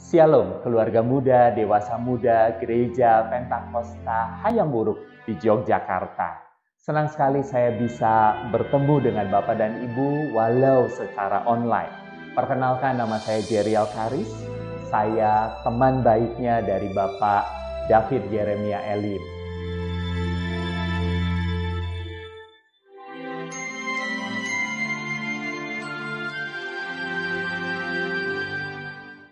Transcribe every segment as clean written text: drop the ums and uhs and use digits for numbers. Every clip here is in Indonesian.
Shalom, keluarga muda, dewasa muda, gereja Pentakosta Hayam Wuruk di Yogyakarta. Senang sekali saya bisa bertemu dengan Bapak dan Ibu walau secara online. Perkenalkan, nama saya Jeriel Karis. Saya teman baiknya dari Bapak David Yeremia Elim.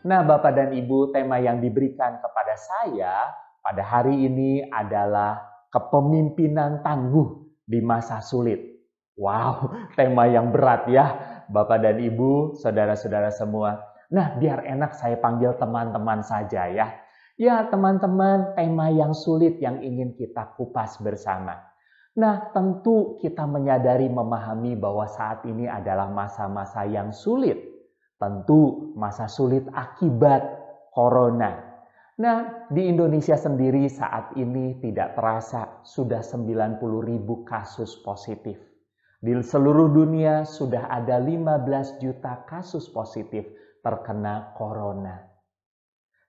Nah, Bapak dan Ibu, tema yang diberikan kepada saya pada hari ini adalah kepemimpinan tangguh di masa sulit. Wow, tema yang berat ya, Bapak dan Ibu, saudara-saudara semua. Nah, biar enak saya panggil teman-teman saja ya. Ya, teman-teman, tema yang sulit yang ingin kita kupas bersama. Nah, tentu kita menyadari, memahami bahwa saat ini adalah masa-masa yang sulit. Tentu masa sulit akibat corona. Nah, di Indonesia sendiri saat ini tidak terasa sudah 90.000 kasus positif. Di seluruh dunia sudah ada 15 juta kasus positif terkena corona.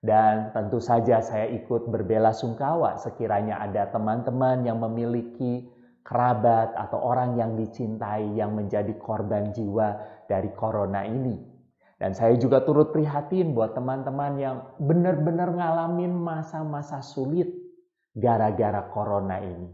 Dan tentu saja saya ikut berbelasungkawa sekiranya ada teman-teman yang memiliki kerabat atau orang yang dicintai yang menjadi korban jiwa dari corona ini. Dan saya juga turut prihatin buat teman-teman yang benar-benar ngalamin masa-masa sulit gara-gara corona ini.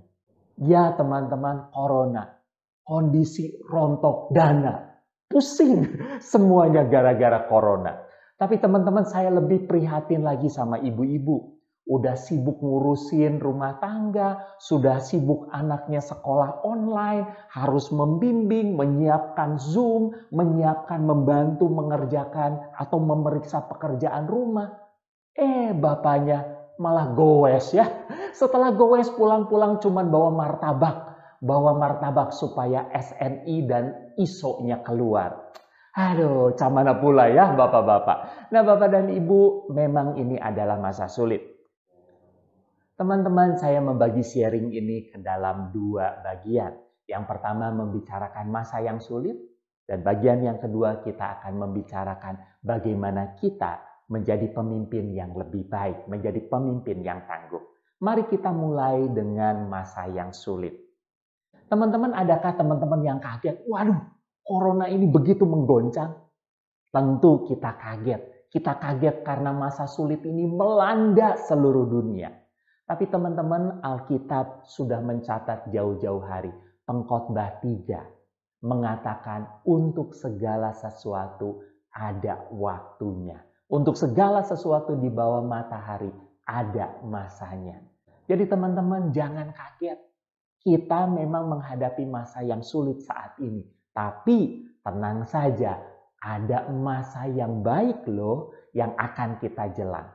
Ya teman-teman, corona, kondisi rontok dana, pusing semuanya gara-gara corona. Tapi teman-teman, saya lebih prihatin lagi sama ibu-ibu. Udah sibuk ngurusin rumah tangga, sudah sibuk anaknya sekolah online, harus membimbing, menyiapkan Zoom, menyiapkan, membantu mengerjakan atau memeriksa pekerjaan rumah. Bapaknya malah goes ya. Setelah goes pulang-pulang cuman bawa martabak supaya SNI dan ISO-nya keluar. Aduh, camana pula ya bapak-bapak. Nah, Bapak dan Ibu, memang ini adalah masa sulit. Teman-teman, saya membagi sharing ini ke dalam dua bagian. Yang pertama membicarakan masa yang sulit, dan bagian yang kedua kita akan membicarakan bagaimana kita menjadi pemimpin yang lebih baik, menjadi pemimpin yang tangguh. Mari kita mulai dengan masa yang sulit. Teman-teman, adakah teman-teman yang kaget? Waduh, corona ini begitu menggoncang. Tentu kita kaget. Kita kaget karena masa sulit ini melanda seluruh dunia. Tapi teman-teman, Alkitab sudah mencatat jauh-jauh hari. Pengkhotbah 3 mengatakan untuk segala sesuatu ada waktunya. Untuk segala sesuatu di bawah matahari ada masanya. Jadi teman-teman, jangan kaget. Kita memang menghadapi masa yang sulit saat ini. Tapi tenang saja, ada masa yang baik loh yang akan kita jelang.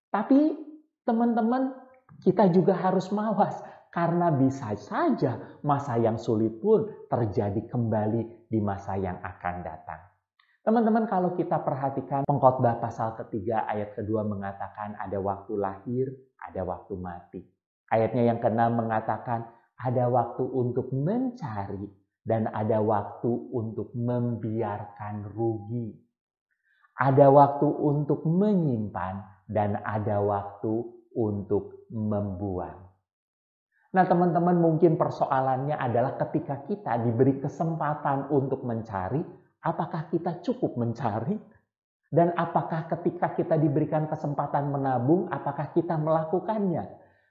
Tapi teman-teman, kita juga harus mawas karena bisa saja masa yang sulit pun terjadi kembali di masa yang akan datang. Teman-teman, kalau kita perhatikan Pengkhotbah pasal ketiga ayat kedua mengatakan ada waktu lahir, ada waktu mati. Ayatnya yang keenam mengatakan ada waktu untuk mencari dan ada waktu untuk membiarkan rugi. Ada waktu untuk menyimpan dan ada waktu untuk membuang. Nah teman-teman, mungkin persoalannya adalah ketika kita diberi kesempatan untuk mencari, apakah kita cukup mencari? Dan apakah ketika kita diberikan kesempatan menabung, apakah kita melakukannya?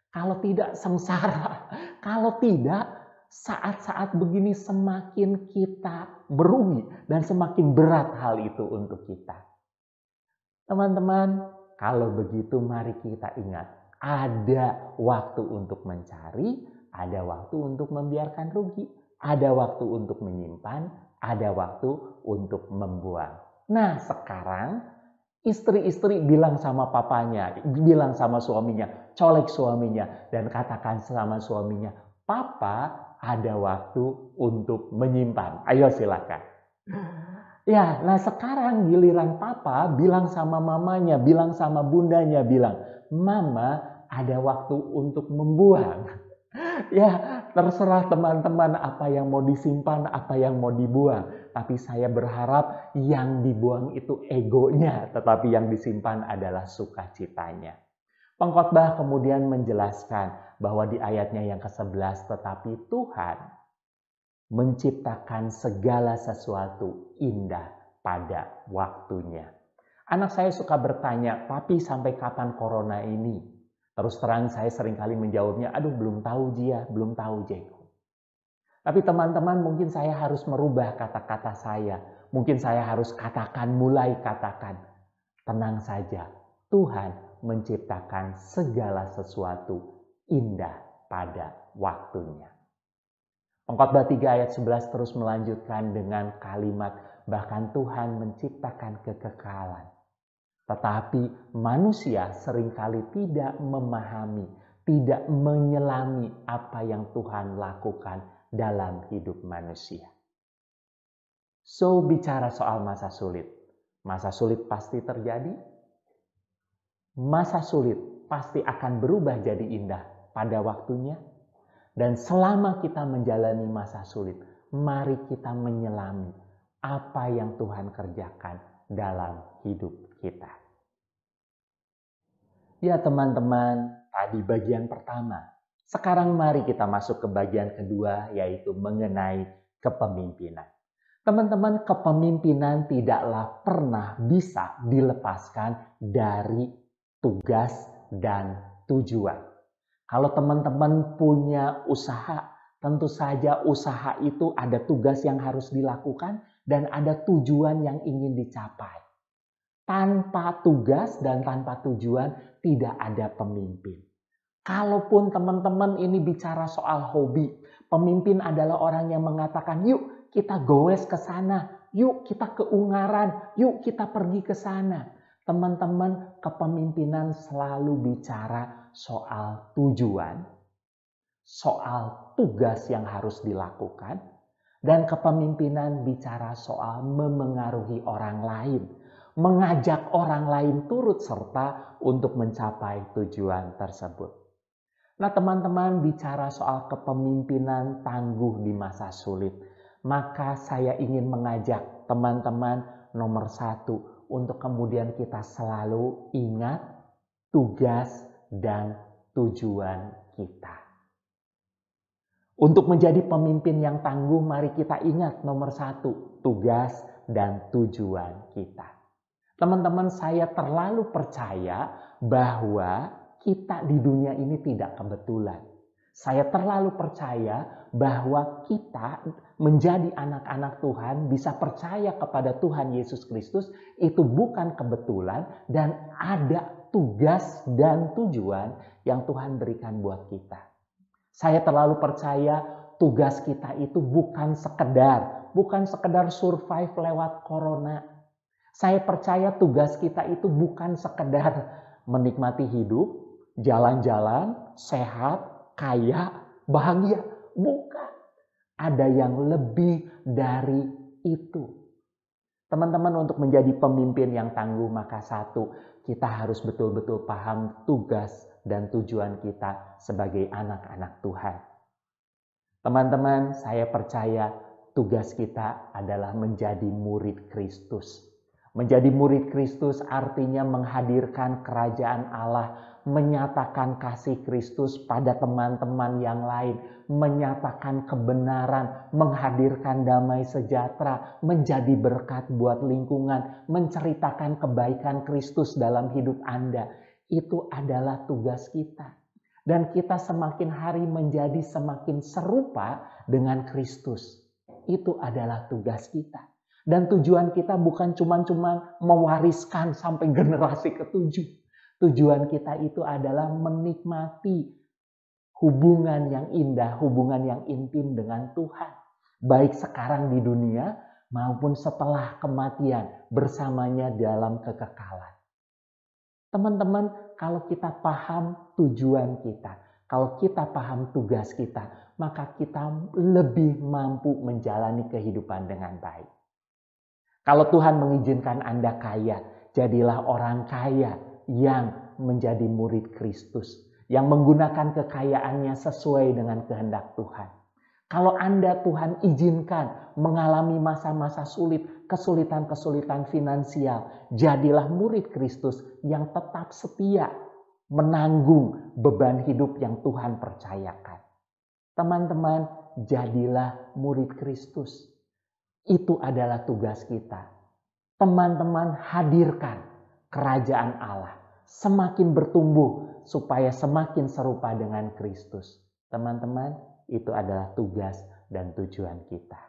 Kalau tidak, sengsara. Kalau tidak, saat-saat begini semakin kita merugi dan semakin berat hal itu untuk kita. Teman-teman, kalau begitu mari kita ingat, ada waktu untuk mencari, ada waktu untuk membiarkan rugi, ada waktu untuk menyimpan, ada waktu untuk membuang. Nah sekarang istri-istri bilang sama papanya, bilang sama suaminya, colek suaminya dan katakan sama suaminya, "Papa ada waktu untuk menyimpan." Ayo silakan. Ya, nah sekarang giliran papa bilang sama mamanya, bilang sama bundanya, bilang, "Mama ada waktu untuk membuang." Ya, terserah teman-teman apa yang mau disimpan, apa yang mau dibuang. Tapi saya berharap yang dibuang itu egonya, tetapi yang disimpan adalah sukacitanya. Pengkhotbah kemudian menjelaskan bahwa di ayatnya yang ke-11, tetapi Tuhan menciptakan segala sesuatu indah pada waktunya. Anak saya suka bertanya, "Papi, sampai kapan corona ini?" Terus terang saya seringkali menjawabnya, "Aduh, belum tahu Jia, belum tahu Jeko." Tapi teman-teman, mungkin saya harus merubah kata-kata saya. Mungkin saya harus mulai katakan, tenang saja, Tuhan menciptakan segala sesuatu indah pada waktunya. Pengkhotbah 3 ayat 11 terus melanjutkan dengan kalimat, bahkan Tuhan menciptakan kekekalan. Tetapi manusia seringkali tidak memahami, tidak menyelami apa yang Tuhan lakukan dalam hidup manusia. So, bicara soal masa sulit. Masa sulit pasti terjadi. Masa sulit pasti akan berubah jadi indah pada waktunya. Dan selama kita menjalani masa sulit, mari kita menyelami apa yang Tuhan kerjakan dalam hidup kita. Ya teman-teman, tadi bagian pertama. Sekarang mari kita masuk ke bagian kedua, yaitu mengenai kepemimpinan. Teman-teman, kepemimpinan tidaklah pernah bisa dilepaskan dari tugas dan tujuan. Kalau teman-teman punya usaha, tentu saja usaha itu ada tugas yang harus dilakukan dan ada tujuan yang ingin dicapai. Tanpa tugas dan tanpa tujuan tidak ada pemimpin. Kalaupun teman-teman ini bicara soal hobi, pemimpin adalah orang yang mengatakan, "Yuk kita goes ke sana, yuk kita ke Ungaran, yuk kita pergi ke sana." Teman-teman, kepemimpinan selalu bicara soal tujuan, soal tugas yang harus dilakukan, dan kepemimpinan bicara soal memengaruhi orang lain, mengajak orang lain turut serta untuk mencapai tujuan tersebut. Nah teman-teman, bicara soal kepemimpinan tangguh di masa sulit, maka saya ingin mengajak teman-teman nomor 1 untuk kemudian kita selalu ingat tugas dan tujuan kita. Untuk menjadi pemimpin yang tangguh, mari kita ingat nomor 1, tugas dan tujuan kita. Teman-teman, saya terlalu percaya bahwa kita di dunia ini tidak kebetulan. Saya terlalu percaya bahwa kita menjadi anak-anak Tuhan, bisa percaya kepada Tuhan Yesus Kristus, itu bukan kebetulan dan ada tugas dan tujuan yang Tuhan berikan buat kita. Saya terlalu percaya tugas kita itu bukan sekedar survive lewat corona. Saya percaya tugas kita itu bukan sekedar menikmati hidup, jalan-jalan, sehat, kaya, bahagia. Bukan. Ada yang lebih dari itu. Teman-teman, untuk menjadi pemimpin yang tangguh, maka 1, kita harus betul-betul paham tugas dan tujuan kita sebagai anak-anak Tuhan. Teman-teman, saya percaya tugas kita adalah menjadi murid Kristus. Menjadi murid Kristus artinya menghadirkan kerajaan Allah, menyatakan kasih Kristus pada teman-teman yang lain, menyatakan kebenaran, menghadirkan damai sejahtera, menjadi berkat buat lingkungan, menceritakan kebaikan Kristus dalam hidup Anda. Itu adalah tugas kita. Dan kita semakin hari menjadi semakin serupa dengan Kristus. Itu adalah tugas kita. Dan tujuan kita bukan cuma mewariskan sampai generasi ke-7. Tujuan kita itu adalah menikmati hubungan yang indah, hubungan yang intim dengan Tuhan. Baik sekarang di dunia maupun setelah kematian bersamanya dalam kekekalan. Teman-teman, kalau kita paham tujuan kita, kalau kita paham tugas kita, maka kita lebih mampu menjalani kehidupan dengan baik. Kalau Tuhan mengizinkan Anda kaya, jadilah orang kaya yang menjadi murid Kristus. yang menggunakan kekayaannya sesuai dengan kehendak Tuhan. Kalau Anda Tuhan izinkan mengalami masa-masa sulit, kesulitan-kesulitan finansial, jadilah murid Kristus yang tetap setia menanggung beban hidup yang Tuhan percayakan. Teman-teman, jadilah murid Kristus. Itu adalah tugas kita. Teman-teman, hadirkan kerajaan Allah semakin bertumbuh supaya semakin serupa dengan Kristus. Teman-teman, itu adalah tugas dan tujuan kita.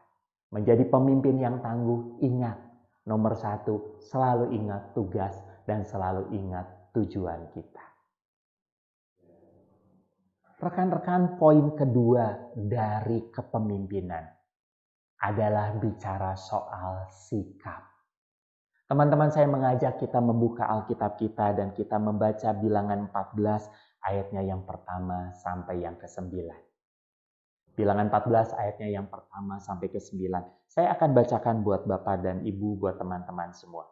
Menjadi pemimpin yang tangguh, ingat, nomor 1, selalu ingat tugas dan selalu ingat tujuan kita. Rekan-rekan, poin kedua dari kepemimpinan adalah bicara soal sikap. Teman-teman, saya mengajak kita membuka Alkitab kita dan kita membaca Bilangan 14 ayatnya yang pertama sampai yang ke-9. Bilangan 14 ayatnya yang pertama sampai ke-9. Saya akan bacakan buat Bapak dan Ibu, buat teman-teman semua.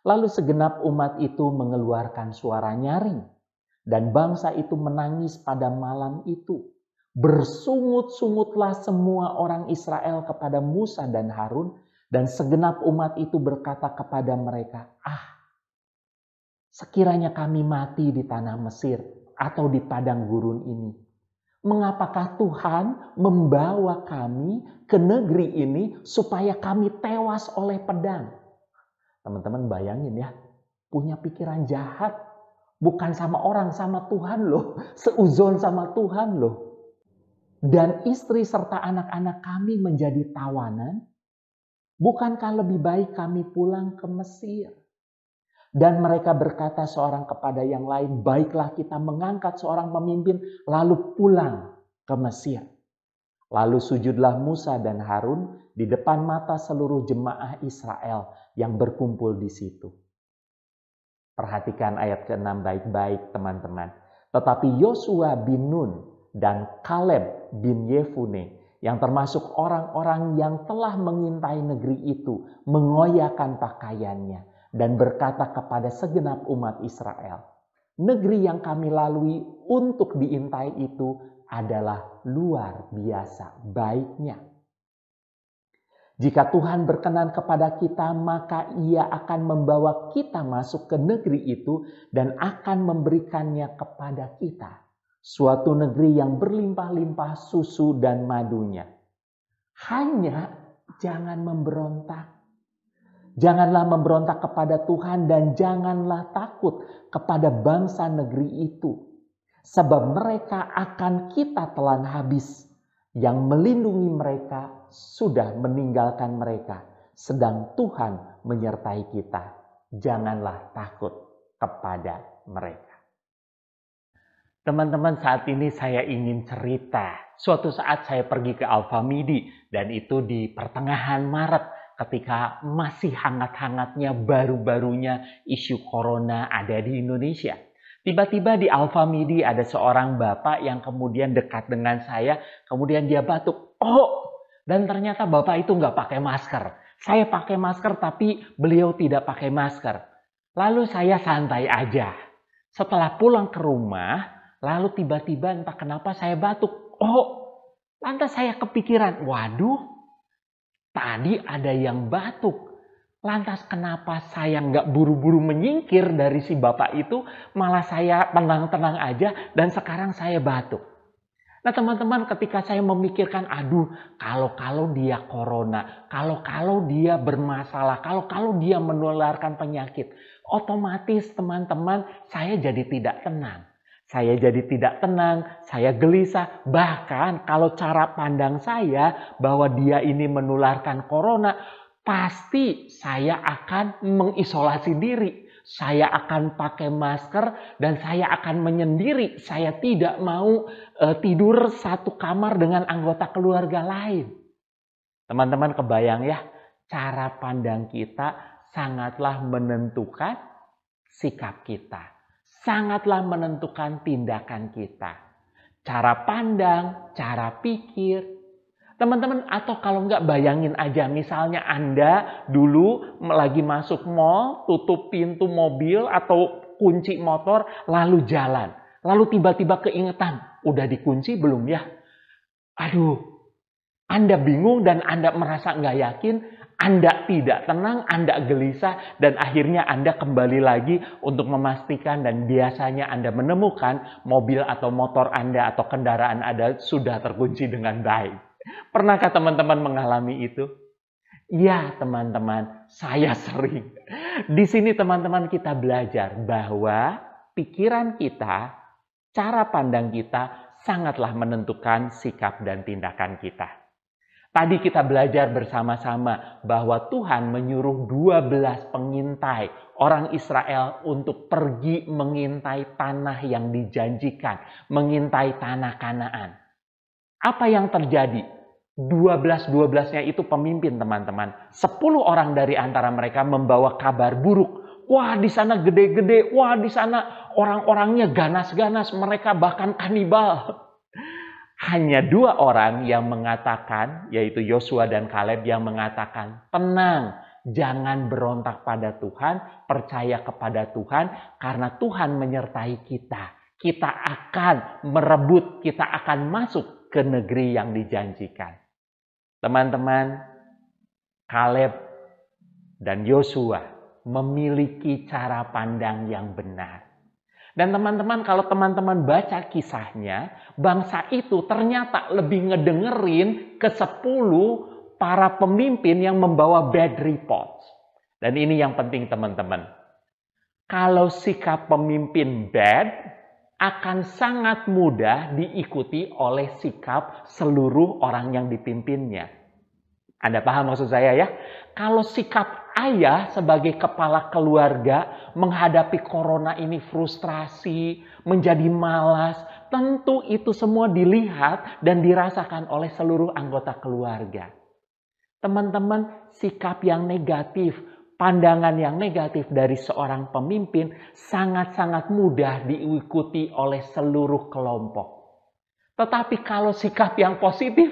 Lalu segenap umat itu mengeluarkan suara nyaring, dan bangsa itu menangis pada malam itu. Bersungut-sungutlah semua orang Israel kepada Musa dan Harun, dan segenap umat itu berkata kepada mereka, sekiranya kami mati di tanah Mesir atau di padang gurun ini, mengapakah Tuhan membawa kami ke negeri ini supaya kami tewas oleh pedang? Teman-teman bayangin ya, punya pikiran jahat, bukan sama orang, sama Tuhan loh, seuzon sama Tuhan loh. Dan istri serta anak-anak kami menjadi tawanan, bukankah lebih baik kami pulang ke Mesir? Dan mereka berkata seorang kepada yang lain, baiklah kita mengangkat seorang pemimpin lalu pulang ke Mesir. Lalu sujudlah Musa dan Harun di depan mata seluruh jemaah Israel yang berkumpul di situ. Perhatikan ayat ke-6 baik-baik teman-teman. Tetapi Yosua bin Nun dan Kaleb bin Yefune yang termasuk orang-orang yang telah mengintai negeri itu mengoyakkan pakaiannya dan berkata kepada segenap umat Israel, negeri yang kami lalui untuk diintai itu adalah luar biasa baiknya. Jika Tuhan berkenan kepada kita, maka Ia akan membawa kita masuk ke negeri itu dan akan memberikannya kepada kita. Suatu negeri yang berlimpah-limpah susu dan madunya. Hanya jangan memberontak. Janganlah memberontak kepada Tuhan dan janganlah takut kepada bangsa negeri itu. Sebab mereka akan kita telan habis. Yang melindungi mereka sudah meninggalkan mereka. Sedang Tuhan menyertai kita. Janganlah takut kepada mereka. Teman-teman, saat ini saya ingin cerita. Suatu saat saya pergi ke Alfamidi dan itu di pertengahan Maret ketika masih hangat-hangatnya baru-barunya isu corona ada di Indonesia. Tiba-tiba di Alfamidi ada seorang bapak yang kemudian dekat dengan saya, kemudian dia batuk. Dan ternyata bapak itu nggak pakai masker. Saya pakai masker tapi beliau tidak pakai masker. Lalu saya santai aja. Setelah pulang ke rumah, lalu tiba-tiba entah kenapa saya batuk. Lantas saya kepikiran, waduh, tadi ada yang batuk. Lantas kenapa saya nggak buru-buru menyingkir dari si bapak itu, malah saya tenang-tenang aja dan sekarang saya batuk. Nah teman-teman, ketika saya memikirkan, kalau dia corona, kalau dia bermasalah, kalau dia menularkan penyakit, otomatis teman-teman saya jadi tidak tenang. Saya jadi tidak tenang, saya gelisah. Bahkan kalau cara pandang saya bahwa dia ini menularkan corona, pasti saya akan mengisolasi diri. Saya akan pakai masker dan saya akan menyendiri. Saya tidak mau tidur satu kamar dengan anggota keluarga lain. Teman-teman kebayang ya, cara pandang kita sangatlah menentukan sikap kita. Sangatlah menentukan tindakan kita. Cara pandang, cara pikir. Teman-teman, atau kalau enggak bayangin aja, misalnya Anda dulu lagi masuk mall, tutup pintu mobil atau kunci motor, lalu jalan. Lalu tiba-tiba keingetan, udah dikunci belum ya? Aduh, Anda bingung dan Anda merasa nggak yakin, Anda tidak tenang, Anda gelisah, dan akhirnya Anda kembali lagi untuk memastikan, dan biasanya Anda menemukan mobil atau motor Anda atau kendaraan Anda sudah terkunci dengan baik. Pernahkah teman-teman mengalami itu? Ya, teman-teman, saya sering. Di sini teman-teman kita belajar bahwa pikiran kita, cara pandang kita sangatlah menentukan sikap dan tindakan kita. Tadi kita belajar bersama-sama bahwa Tuhan menyuruh 12 pengintai orang Israel untuk pergi mengintai tanah yang dijanjikan, mengintai tanah Kanaan. Apa yang terjadi? 12-12-nya itu pemimpin, teman-teman. 10 orang dari antara mereka membawa kabar buruk. Wah, di sana gede-gede. Wah, di sana orang-orangnya ganas-ganas. Mereka bahkan kanibal. Hanya 2 orang yang mengatakan, yaitu Yosua dan Kaleb, yang mengatakan, tenang, jangan berontak pada Tuhan, percaya kepada Tuhan, karena Tuhan menyertai kita. Kita akan merebut, kita akan masuk ke negeri yang dijanjikan. Teman-teman, Kaleb dan Yosua memiliki cara pandang yang benar. Dan teman-teman, kalau teman-teman baca kisahnya, bangsa itu ternyata lebih ngedengerin ke 10 para pemimpin yang membawa bad reports. Dan ini yang penting, teman-teman. Kalau sikap pemimpin bad, akan sangat mudah diikuti oleh sikap seluruh orang yang dipimpinnya. Anda paham maksud saya ya? Kalau sikap ayah sebagai kepala keluarga menghadapi corona ini frustrasi, menjadi malas, tentu itu semua dilihat dan dirasakan oleh seluruh anggota keluarga. Teman-teman, sikap yang negatif, pandangan yang negatif dari seorang pemimpin sangat-sangat mudah diikuti oleh seluruh kelompok. Tetapi kalau sikap yang positif,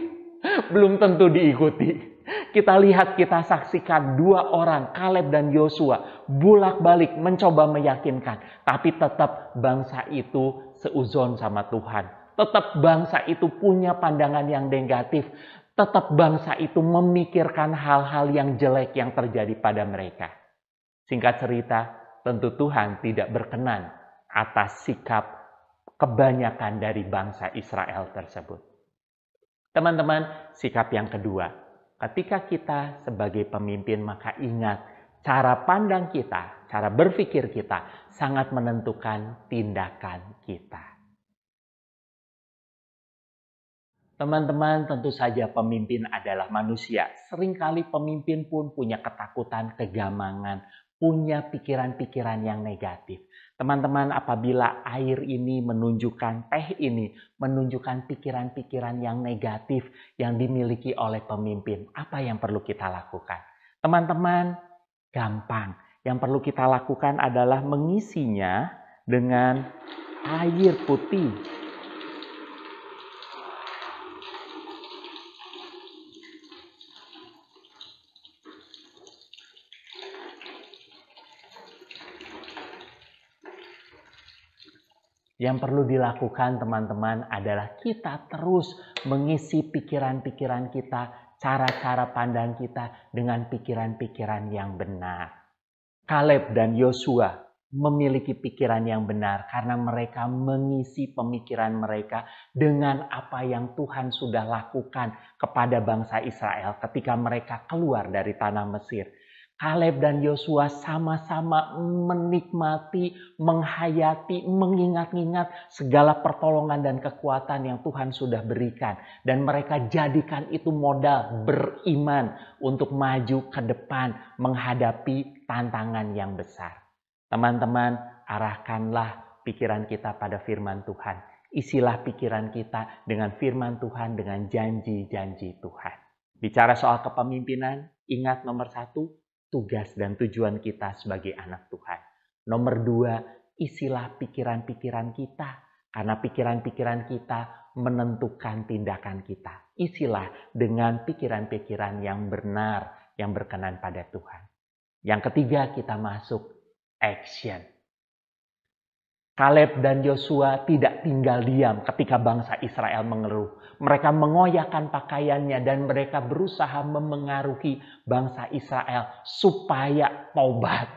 belum tentu diikuti. Kita lihat, kita saksikan 2 orang, Kaleb dan Yosua, bolak-balik mencoba meyakinkan. Tapi tetap bangsa itu seuzon sama Tuhan. Tetap bangsa itu punya pandangan yang negatif. Tetap bangsa itu memikirkan hal-hal yang jelek yang terjadi pada mereka. Singkat cerita, tentu Tuhan tidak berkenan atas sikap kebanyakan dari bangsa Israel tersebut. Teman-teman, sikap yang kedua, ketika kita sebagai pemimpin, maka ingat, cara pandang kita, cara berpikir kita sangat menentukan tindakan kita. Teman-teman, tentu saja pemimpin adalah manusia. Seringkali pemimpin pun punya ketakutan, kegamangan, punya pikiran-pikiran yang negatif. Teman-teman, apabila air ini menunjukkan, teh ini menunjukkan pikiran-pikiran yang negatif yang dimiliki oleh pemimpin, apa yang perlu kita lakukan? Teman-teman, gampang. Yang perlu kita lakukan adalah mengisinya dengan air putih. Yang perlu dilakukan, teman-teman, adalah kita terus mengisi pikiran-pikiran kita, cara-cara pandang kita dengan pikiran-pikiran yang benar. Kaleb dan Yosua memiliki pikiran yang benar karena mereka mengisi pemikiran mereka dengan apa yang Tuhan sudah lakukan kepada bangsa Israel ketika mereka keluar dari tanah Mesir. Kaleb dan Yosua sama-sama menikmati, menghayati, mengingat-ingat segala pertolongan dan kekuatan yang Tuhan sudah berikan. Dan mereka jadikan itu modal beriman untuk maju ke depan menghadapi tantangan yang besar. Teman-teman, arahkanlah pikiran kita pada firman Tuhan. Isilah pikiran kita dengan firman Tuhan, dengan janji-janji Tuhan. Bicara soal kepemimpinan, ingat nomor 1, tugas dan tujuan kita sebagai anak Tuhan. Nomor 2, isilah pikiran-pikiran kita. Karena pikiran-pikiran kita menentukan tindakan kita. Isilah dengan pikiran-pikiran yang benar, yang berkenan pada Tuhan. Yang ketiga, kita masuk action. Kaleb dan Yosua tidak tinggal diam ketika bangsa Israel mengeluh. Mereka mengoyakkan pakaiannya dan mereka berusaha memengaruhi bangsa Israel supaya tobat.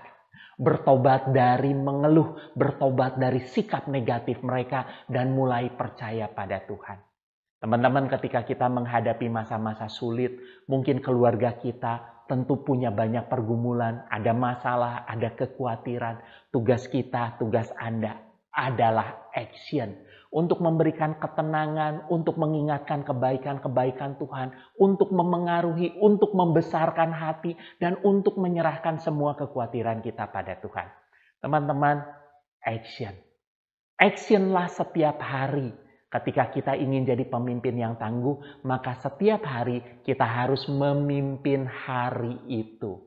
Bertobat dari mengeluh, bertobat dari sikap negatif mereka dan mulai percaya pada Tuhan. Teman-teman, ketika kita menghadapi masa-masa sulit, mungkin keluarga kita tentu punya banyak pergumulan, ada masalah, ada kekhawatiran. Tugas kita, tugas Anda adalah action. Untuk memberikan ketenangan, untuk mengingatkan kebaikan-kebaikan Tuhan, untuk memengaruhi, untuk membesarkan hati, dan untuk menyerahkan semua kekhawatiran kita pada Tuhan. Teman-teman, action. Actionlah setiap hari. Ketika kita ingin jadi pemimpin yang tangguh, maka setiap hari kita harus memimpin hari itu.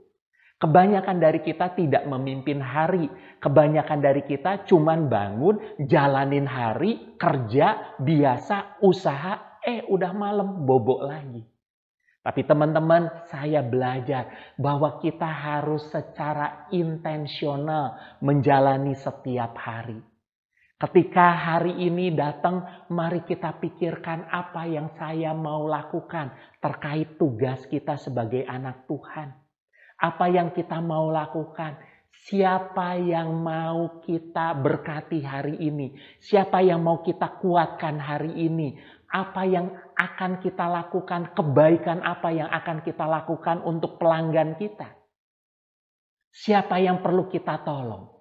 Kebanyakan dari kita tidak memimpin hari. Kebanyakan dari kita cuman bangun, jalanin hari, kerja, biasa, usaha, udah malam, bobok lagi. Tapi teman-teman, saya belajar bahwa kita harus secara intensional menjalani setiap hari. Ketika hari ini datang, mari kita pikirkan apa yang saya mau lakukan terkait tugas kita sebagai anak Tuhan. Apa yang kita mau lakukan? Siapa yang mau kita berkati hari ini? Siapa yang mau kita kuatkan hari ini? Apa yang akan kita lakukan? Kebaikan apa yang akan kita lakukan untuk pelanggan kita? Siapa yang perlu kita tolong?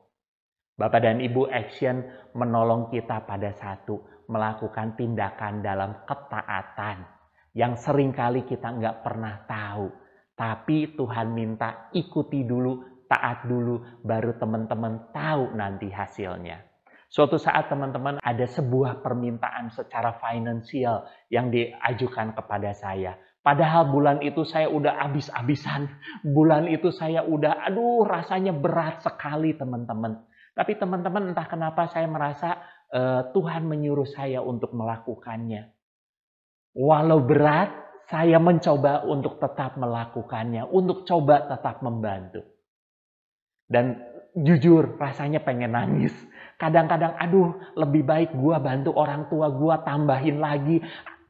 Bapak dan Ibu, action menolong kita pada satu, melakukan tindakan dalam ketaatan yang seringkali kita nggak pernah tahu. Tapi Tuhan minta ikuti dulu, taat dulu, baru teman-teman tahu nanti hasilnya. Suatu saat teman-teman ada sebuah permintaan secara finansial yang diajukan kepada saya. Padahal bulan itu saya udah habis-habisan. Bulan itu saya udah, rasanya berat sekali teman-teman. Tapi teman-teman entah kenapa saya merasa Tuhan menyuruh saya untuk melakukannya. Walau berat, saya mencoba untuk tetap melakukannya, untuk coba tetap membantu. Dan jujur rasanya pengen nangis. Kadang-kadang lebih baik gua bantu orang tua gua, tambahin lagi.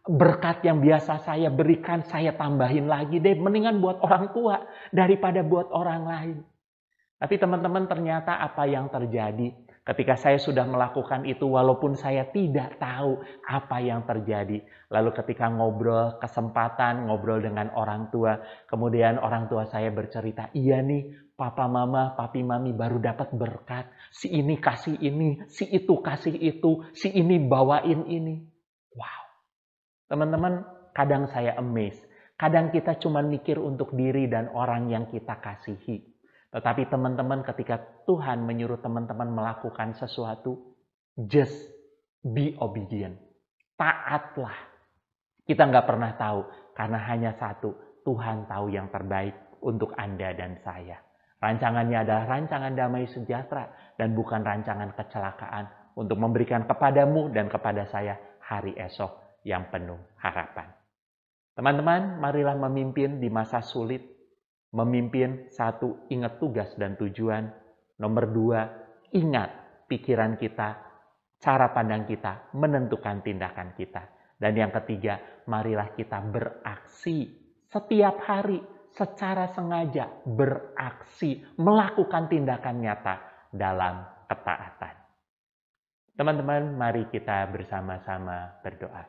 Berkat yang biasa saya berikan, saya tambahin lagi deh. Mendingan buat orang tua daripada buat orang lain. Tapi teman-teman, ternyata apa yang terjadi ketika saya sudah melakukan itu walaupun saya tidak tahu apa yang terjadi. Lalu ketika kesempatan ngobrol dengan orang tua, kemudian orang tua saya bercerita, iya nih papa mama, papi mami baru dapat berkat. Si ini kasih ini, si itu kasih itu, si ini bawain ini. Wow. Teman-teman, kadang saya amazed. Kadang kita cuma mikir untuk diri dan orang yang kita kasihi. Tetapi teman-teman, ketika Tuhan menyuruh teman-teman melakukan sesuatu, just be obedient. Taatlah. Kita nggak pernah tahu, karena hanya satu, Tuhan tahu yang terbaik untuk Anda dan saya. Rancangannya adalah rancangan damai sejahtera dan bukan rancangan kecelakaan untuk memberikan kepadamu dan kepada saya hari esok yang penuh harapan. Teman-teman, marilah memimpin di masa sulit. Memimpin, satu, ingat tugas dan tujuan. Nomor dua, ingat pikiran kita, cara pandang kita, menentukan tindakan kita. Dan yang ketiga, marilah kita beraksi setiap hari secara sengaja, beraksi, melakukan tindakan nyata dalam ketaatan. Teman-teman, mari kita bersama-sama berdoa.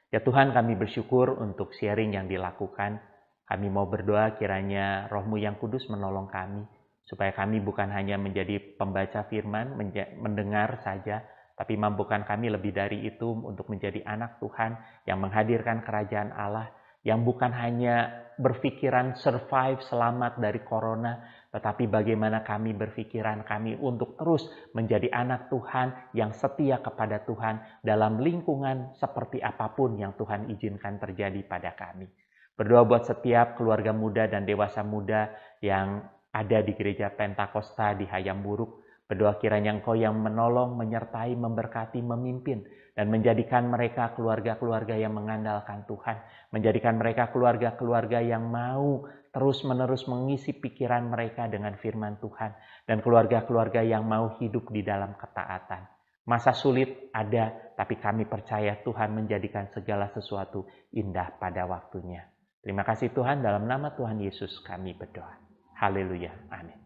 Ya Tuhan, kami bersyukur untuk sharing yang dilakukan. Kami mau berdoa kiranya Roh-Mu yang kudus menolong kami, supaya kami bukan hanya menjadi pembaca firman, mendengar saja, tapi mampukan kami lebih dari itu untuk menjadi anak Tuhan yang menghadirkan kerajaan Allah, yang bukan hanya berpikiran survive selamat dari corona, tetapi bagaimana kami berpikiran kami untuk terus menjadi anak Tuhan yang setia kepada Tuhan dalam lingkungan seperti apapun yang Tuhan izinkan terjadi pada kami. Berdoa buat setiap keluarga muda dan dewasa muda yang ada di gereja Pentakosta di Hayam Buruk. Berdoa kiranya Engkau yang menolong, menyertai, memberkati, memimpin, dan menjadikan mereka keluarga-keluarga yang mengandalkan Tuhan. Menjadikan mereka keluarga-keluarga yang mau terus-menerus mengisi pikiran mereka dengan firman Tuhan. Dan keluarga-keluarga yang mau hidup di dalam ketaatan. Masa sulit ada, tapi kami percaya Tuhan menjadikan segala sesuatu indah pada waktunya. Terima kasih Tuhan, dalam nama Tuhan Yesus kami berdoa. Haleluya. Amin.